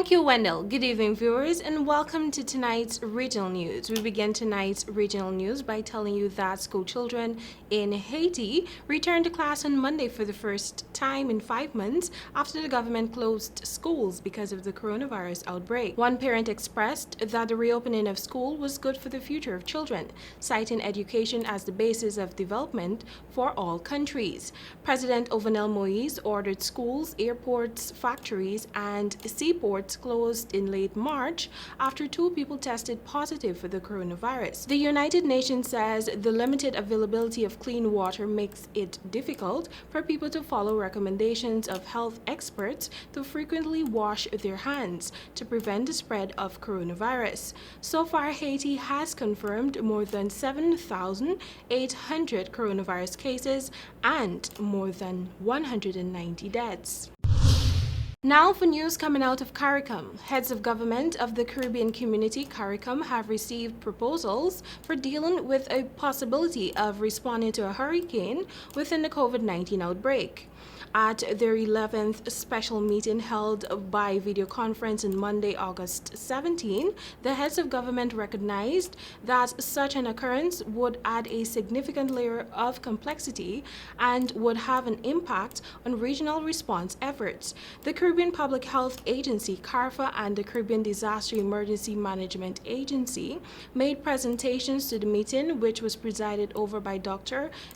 Thank you, Wendell. Good evening, viewers, and welcome to tonight's regional news. We begin tonight's regional news by telling you that school children in Haiti returned to class on Monday for the first time in 5 months after the government closed schools because of the coronavirus outbreak. One parent expressed that the reopening of school was good for the future of children, citing education as the basis of development for all countries. President Jovenel Moise ordered schools, airports, factories, and seaports closed in late March after 2 people tested positive for the coronavirus. The United Nations says the limited availability of clean water makes it difficult for people to follow recommendations of health experts to frequently wash their hands to prevent the spread of coronavirus. So far, Haiti has confirmed more than 7,800 coronavirus cases and more than 190 deaths. Now for news coming out of CARICOM. Heads of government of the Caribbean community, CARICOM, have received proposals for dealing with a possibility of responding to a hurricane within the COVID-19 outbreak. At their 11th special meeting held by video conference on Monday, August 17, the heads of government recognized that such an occurrence would add a significant layer of complexity and would have an impact on regional response efforts. The Caribbean Public Health Agency, CARFA, and the Caribbean Disaster Emergency Management Agency made presentations to the meeting, which was presided over by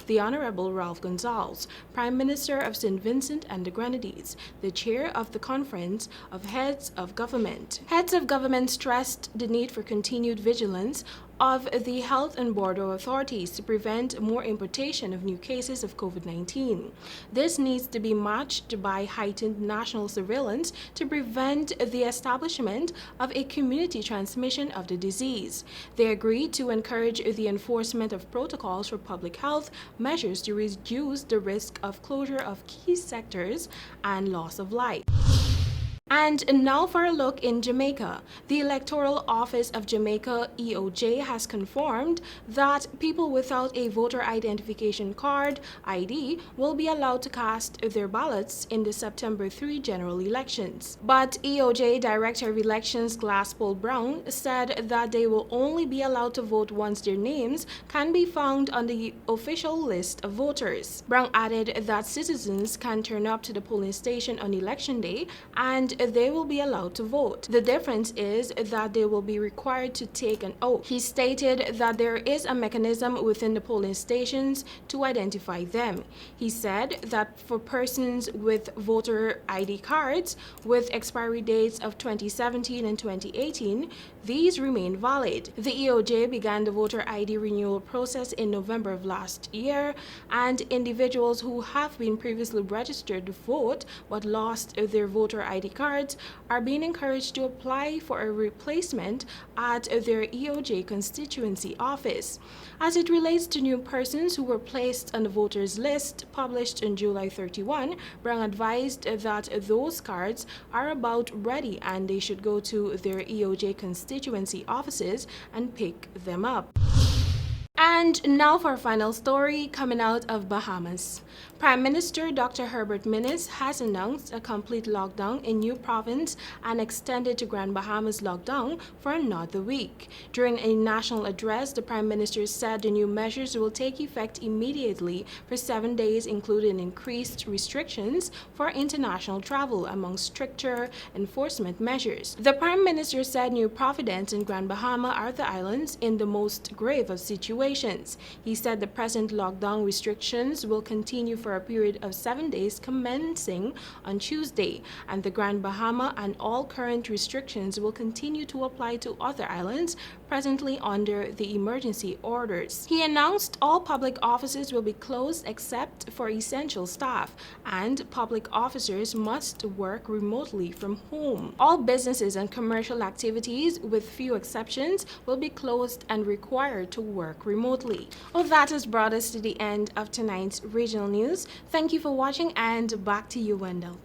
the Honorable Ralph Gonsalves, Prime Minister of St. Vincent and the Grenadines, the chair of the Conference of Heads of Government. Heads of government stressed the need for continued vigilance of the health and border authorities to prevent more importation of new cases of COVID-19. This needs to be matched by heightened national surveillance to prevent the establishment of a community transmission of the disease. They agreed to encourage the enforcement of protocols for public health measures to reduce the risk of closure of key sectors and loss of life. And now for a look in Jamaica. The Electoral Office of Jamaica, EOJ, has confirmed that people without a voter identification card, ID, will be allowed to cast their ballots in the September 3 general elections. But EOJ Director of Elections Glasspool Brown said that they will only be allowed to vote once their names can be found on the official list of voters. Brown added that citizens can turn up to the polling station on election day and they will be allowed to vote. The difference is that they will be required to take an oath. He stated that there is a mechanism within the polling stations to identify them. He said that for persons with voter ID cards with expiry dates of 2017 and 2018, these remain valid. The EOJ began the voter ID renewal process in November of last year, and individuals who have been previously registered to vote but lost their voter ID cards are being encouraged to apply for a replacement at their EOJ constituency office. As it relates to new persons who were placed on the voters list published on July 31, Brown advised that those cards are about ready and they should go to their EOJ constituency offices and pick them up. And now for our final story coming out of Bahamas. Prime Minister Dr. Herbert Minnis has announced a complete lockdown in New Province and extended to Grand Bahamas lockdown for another week. During a national address, the Prime Minister said the new measures will take effect immediately for 7 days, including increased restrictions for international travel, among stricter enforcement measures. The Prime Minister said New Providence and Grand Bahama are the islands in the most grave of situations. He said the present lockdown restrictions will continue for a period of 7 days commencing on Tuesday, and the Grand Bahama and all current restrictions will continue to apply to other islands presently under the emergency orders. He announced all public offices will be closed except for essential staff, and public officers must work remotely from home. All businesses and commercial activities, with few exceptions, will be closed and required to work remotely. Well, that has brought us to the end of tonight's regional news. Thank you for watching, and back to you, Wendell.